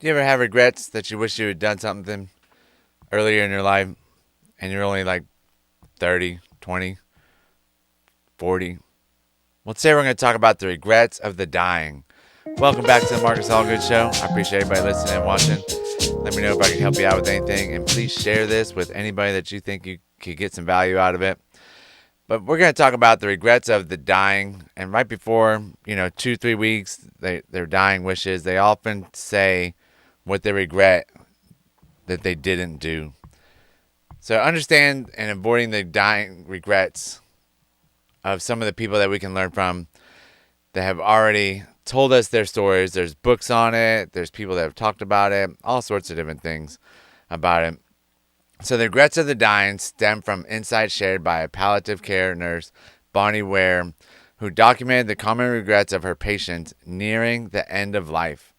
Do you ever have regrets that you wish you had done something earlier in your life and you're only like 30, 20, 40? Well, today we're going to talk about the regrets of the dying. Welcome back to the Marcus Allgood Show. I appreciate everybody listening and watching. Let me know if I can help you out with anything, and please share this with anybody that you think you could get some value out of it. But we're going to talk about the regrets of the dying. And right before, 2, 3 weeks, their dying wishes, they often say what they regret that they didn't do. So understand and avoiding the dying regrets of some of the people that we can learn from that have already told us their stories. There's books on it. There's people that have talked about it. All sorts of different things about it. So the regrets of the dying stem from insights shared by a palliative care nurse, Bronnie Ware, who documented the common regrets of her patients nearing the end of life.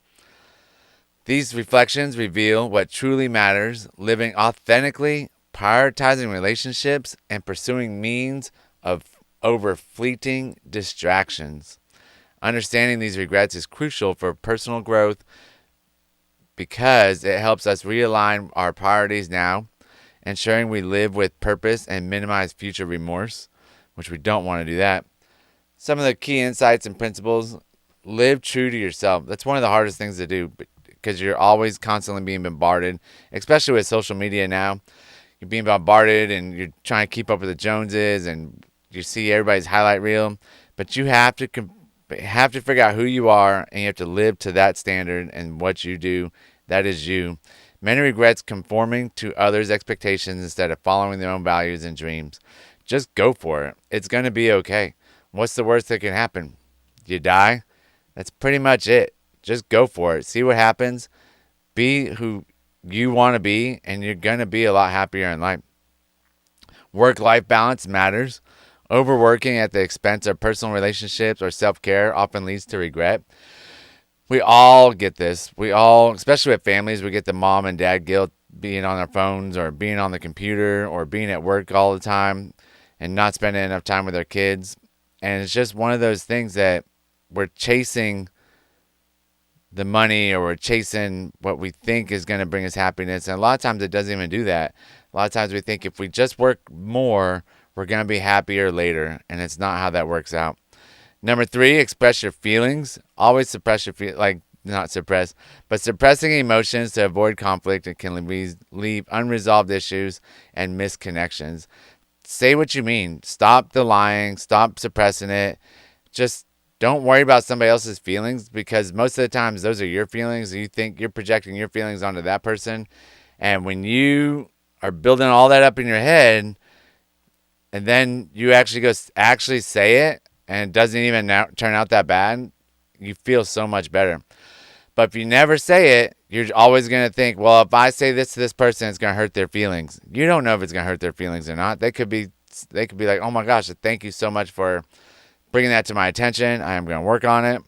These reflections reveal what truly matters: living authentically, prioritizing relationships, and pursuing means of over fleeting distractions. Understanding these regrets is crucial for personal growth because it helps us realign our priorities now, ensuring we live with purpose and minimize future remorse, which we don't want to do that. Some of the key insights and principles: live true to yourself. That's one of the hardest things to do because you're always constantly being bombarded, especially with social media now. You're being bombarded and you're trying to keep up with the Joneses and you see everybody's highlight reel, but you have to figure out who you are, and you have to live to that standard and what you do. That is you. Many regrets conforming to others' expectations instead of following their own values and dreams. Just go for it. It's going to be okay. What's the worst that can happen? You die? That's pretty much it. Just go for it. See what happens. Be who you want to be, and you're going to be a lot happier in life. Work-life balance matters. Overworking at the expense of personal relationships or self-care often leads to regret. We all get this. We all, especially with families, we get the mom and dad guilt being on their phones or being on the computer or being at work all the time and not spending enough time with their kids. And it's just one of those things that we're chasing the money, or we're chasing what we think is going to bring us happiness. And a lot of times it doesn't even do that. A lot of times we think if we just work more, we're going to be happier later. And it's not how that works out. Number 3, express your feelings. Always suppress your feelings, not suppress, but suppressing emotions to avoid conflict and can leave unresolved issues and misconnections. Say what you mean. Stop the lying. Stop suppressing it. Just don't worry about somebody else's feelings, because most of the times those are your feelings. You think you're projecting your feelings onto that person. And when you are building all that up in your head and then you actually say it and it doesn't even turn out that bad, you feel so much better. But if you never say it, you're always going to think, well, if I say this to this person, it's going to hurt their feelings. You don't know if it's going to hurt their feelings or not. They could be like, oh my gosh, thank you so much for bringing that to my attention. I am going to work on it.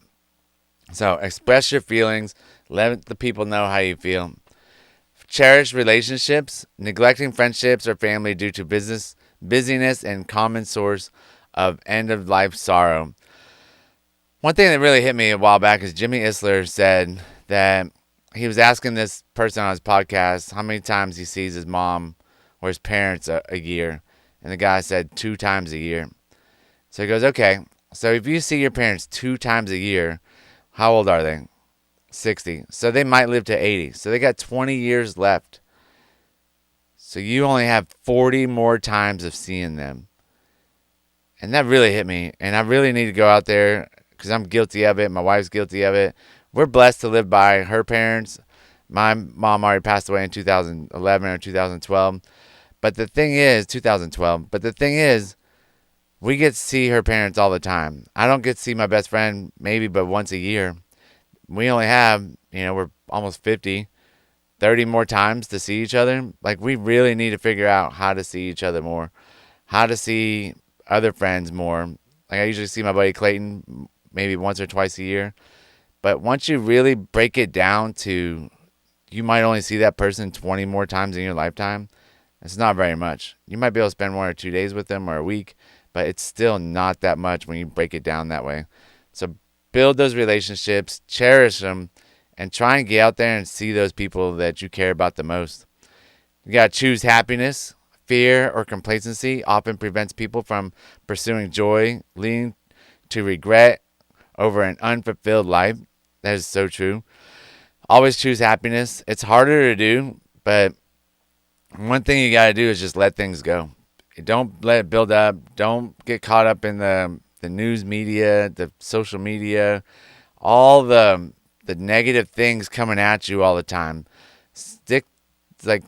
So express your feelings. Let the people know how you feel. Cherish relationships. Neglecting friendships or family due to busyness and common source of end-of-life sorrow. One thing that really hit me a while back is Jimmy Isler said that he was asking this person on his podcast how many times he sees his mom or his parents a year. And the guy said 2 times a year. So he goes, okay, so if you see your parents 2 times a year, how old are they? 60. So they might live to 80. So they got 20 years left. So you only have 40 more times of seeing them. And that really hit me. And I really need to go out there because I'm guilty of it. My wife's guilty of it. We're blessed to live by her parents. My mom already passed away in 2011 or 2012. But the thing is, 2012. But the thing is, we get to see her parents all the time. I don't get to see my best friend maybe but once a year. We only have, we're almost 50, 30 more times to see each other. Like, we really need to figure out how to see each other more, how to see other friends more. Like, I usually see my buddy Clayton maybe once or twice a year. But once you really break it down to, you might only see that person 20 more times in your lifetime, it's not very much. You might be able to spend 1 or 2 days with them or a week, but it's still not that much when you break it down that way. So build those relationships, cherish them, and try and get out there and see those people that you care about the most. You got to choose happiness. Fear or complacency often prevents people from pursuing joy, leading to regret over an unfulfilled life. That is so true. Always choose happiness. It's harder to do, but one thing you got to do is just let things go. Don't let it build up. Don't get caught up in the news media, the social media, all the negative things coming at you all the time. Stick like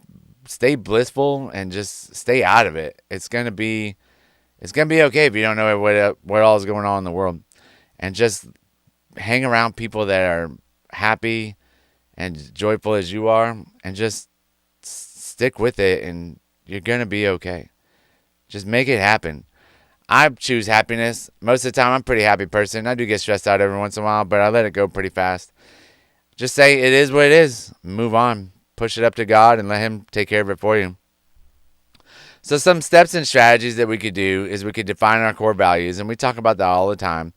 stay blissful and just stay out of it. It's gonna be okay if you don't know what all is going on in the world, and just hang around people that are happy and joyful as you are, and just stick with it, and you're gonna be okay. Just make it happen. I choose happiness. Most of the time, I'm a pretty happy person. I do get stressed out every once in a while, but I let it go pretty fast. Just say it is what it is. Move on. Push it up to God and let Him take care of it for you. So, some steps and strategies that we could do is we could define our core values, and we talk about that all the time.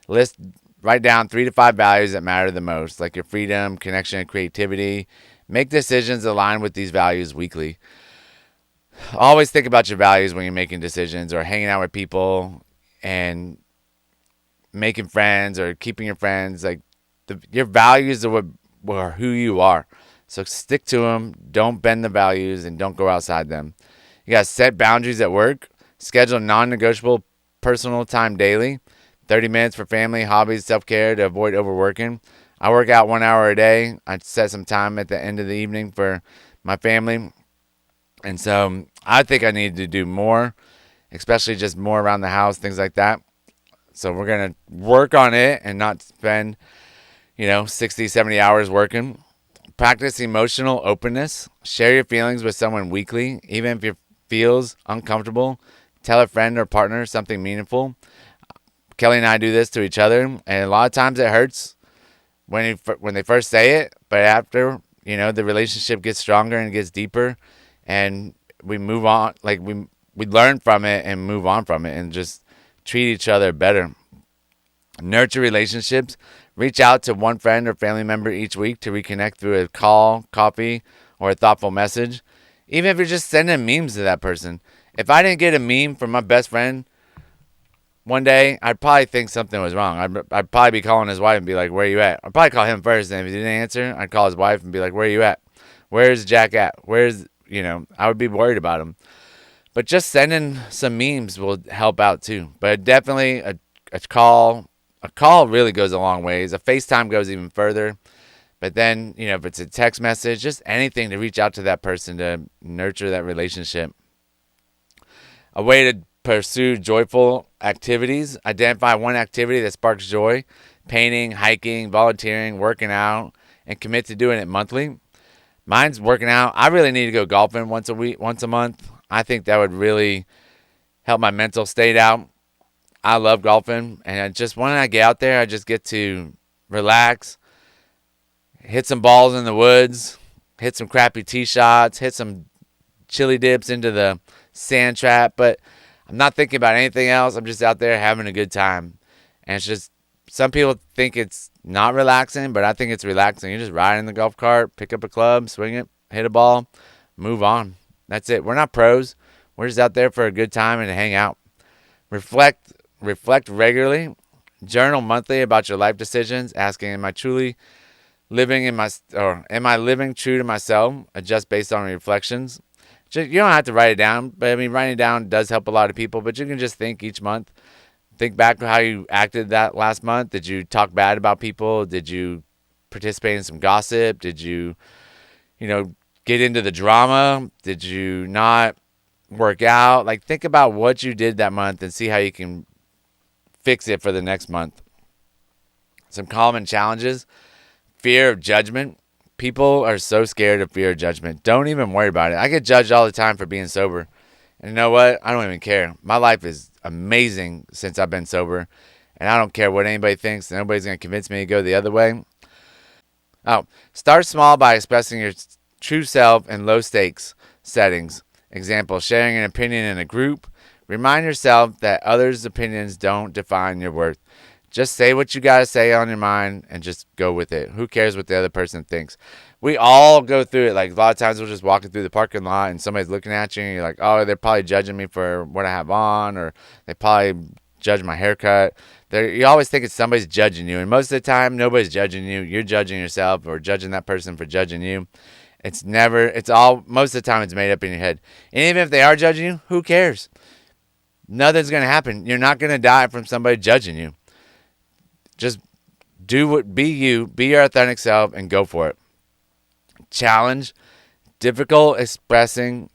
List, write down 3 to 5 values that matter the most, like your freedom, connection, and creativity. Make decisions aligned with these values weekly. Always think about your values when you're making decisions or hanging out with people and making friends or keeping your friends. Like your values are who you are. So stick to them. Don't bend the values and don't go outside them. You got to set boundaries at work. Schedule non-negotiable personal time daily. 30 minutes for family, hobbies, self-care to avoid overworking. I work out 1 hour a day. I set some time at the end of the evening for my family. And so I think I need to do more, especially just more around the house, things like that. So we're going to work on it and not spend, 60, 70 hours working. Practice emotional openness. Share your feelings with someone weekly, even if it feels uncomfortable. Tell a friend or partner something meaningful. Kelly and I do this to each other, and a lot of times it hurts when they first say it, but after, the relationship gets stronger and gets deeper, and we move on. Like we learn from it and move on from it, and just treat each other better. Nurture relationships. Reach out to one friend or family member each week to reconnect through a call, coffee, or a thoughtful message. Even if you're just sending memes to that person. If I didn't get a meme from my best friend one day, I'd probably think something was wrong. I'd probably be calling his wife and be like, "Where you at?" I'd probably call him first, and if he didn't answer, I'd call his wife and be like, "Where you at? Where's Jack at? I would be worried about him." But just sending some memes will help out too. But definitely a call really goes a long ways. A FaceTime goes even further. But then, if it's a text message, just anything to reach out to that person to nurture that relationship. A way to pursue joyful activities. Identify one activity that sparks joy. Painting, hiking, volunteering, working out, and commit to doing it monthly. Mine's working out. I really need to go golfing once a month. I think that would really help my mental state out. I love golfing, and when I get out there, I just get to relax, hit some balls in the woods, hit some crappy tee shots, hit some chili dips into the sand trap, but I'm not thinking about anything else. I'm just out there having a good time. And it's just, some people think it's not relaxing, but I think it's relaxing. You just ride in the golf cart, pick up a club, swing it, hit a ball, move on. That's it. We're not pros. We're just out there for a good time and to hang out. Reflect regularly. Journal monthly about your life decisions, asking, am I living true to myself? Adjust based on reflections. You don't have to write it down, but writing it down does help a lot of people. But you can just think each month. Think back to how you acted that last month. Did you talk bad about people? Did you participate in some gossip? Did you, get into the drama? Did you not work out? Like, think about what you did that month and see how you can fix it for the next month. Some common challenges. Fear of judgment. People are so scared of fear of judgment. Don't even worry about it. I get judged all the time for being sober. And you know what? I don't even care. My life is amazing since I've been sober. And I don't care what anybody thinks. Nobody's going to convince me to go the other way. Oh, start small by expressing your true self in low stakes settings. Example, sharing an opinion in a group. Remind yourself that others' opinions don't define your worth. Just say what you got to say on your mind and just go with it. Who cares what the other person thinks? We all go through it. Like a lot of times we're just walking through the parking lot and somebody's looking at you and you're like, oh, they're probably judging me for what I have on, or they probably judge my haircut. You always think it's somebody's judging you. And most of the time, nobody's judging you. You're judging yourself or judging that person for judging you. Most of the time it's made up in your head. And even if they are judging you, who cares? Nothing's going to happen. You're not going to die from somebody judging you. Just be you, be your authentic self, and go for it. Challenge, difficulty expressing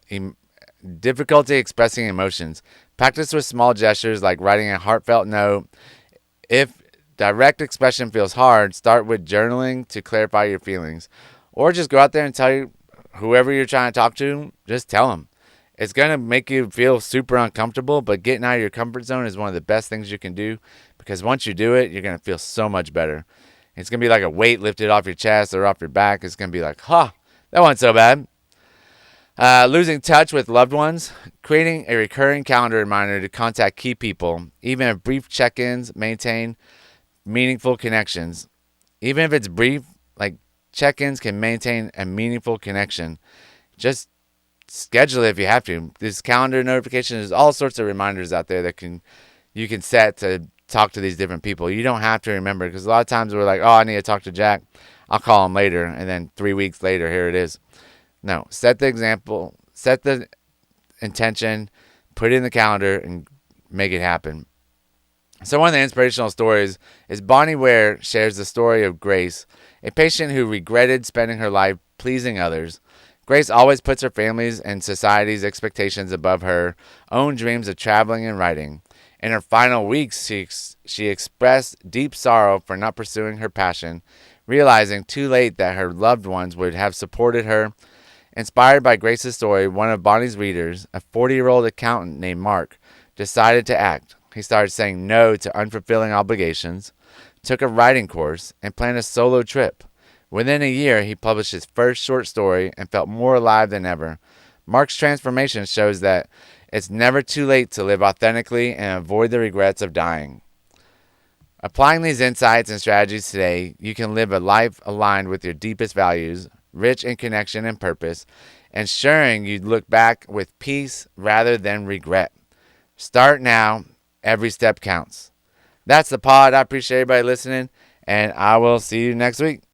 emotions. Practice with small gestures like writing a heartfelt note. If direct expression feels hard, start with journaling to clarify your feelings. Or just go out there and tell whoever you're trying to talk to, just tell them. It's going to make you feel super uncomfortable, but getting out of your comfort zone is one of the best things you can do, because once you do it, you're going to feel so much better. It's going to be like a weight lifted off your chest or off your back. It's going to be like, that wasn't so bad. Losing touch with loved ones. Creating a recurring calendar reminder to contact key people. Even if brief check-ins, maintain meaningful connections. Even if it's brief, like check-ins can maintain a meaningful connection. Just schedule it if you have to. This calendar notification, there's all sorts of reminders out there that you can set to talk to these different people. You don't have to remember, because a lot of times we're like, I need to talk to Jack. I'll call him later. And then 3 weeks later, here it is. No, set the example, set the intention, put it in the calendar, and make it happen. So one of the inspirational stories is Bronnie Ware shares the story of Grace, a patient who regretted spending her life pleasing others. Grace always puts her family's and society's expectations above her own dreams of traveling and writing. In her final weeks, she expressed deep sorrow for not pursuing her passion, realizing too late that her loved ones would have supported her. Inspired by Grace's story, one of Bonnie's readers, a 40-year-old accountant named Mark, decided to act. He started saying no to unfulfilling obligations, took a writing course, and planned a solo trip. Within a year, he published his first short story and felt more alive than ever. Mark's transformation shows that it's never too late to live authentically and avoid the regrets of dying. Applying these insights and strategies today, you can live a life aligned with your deepest values, rich in connection and purpose, ensuring you look back with peace rather than regret. Start now. Every step counts. That's the pod. I appreciate everybody listening, and I will see you next week.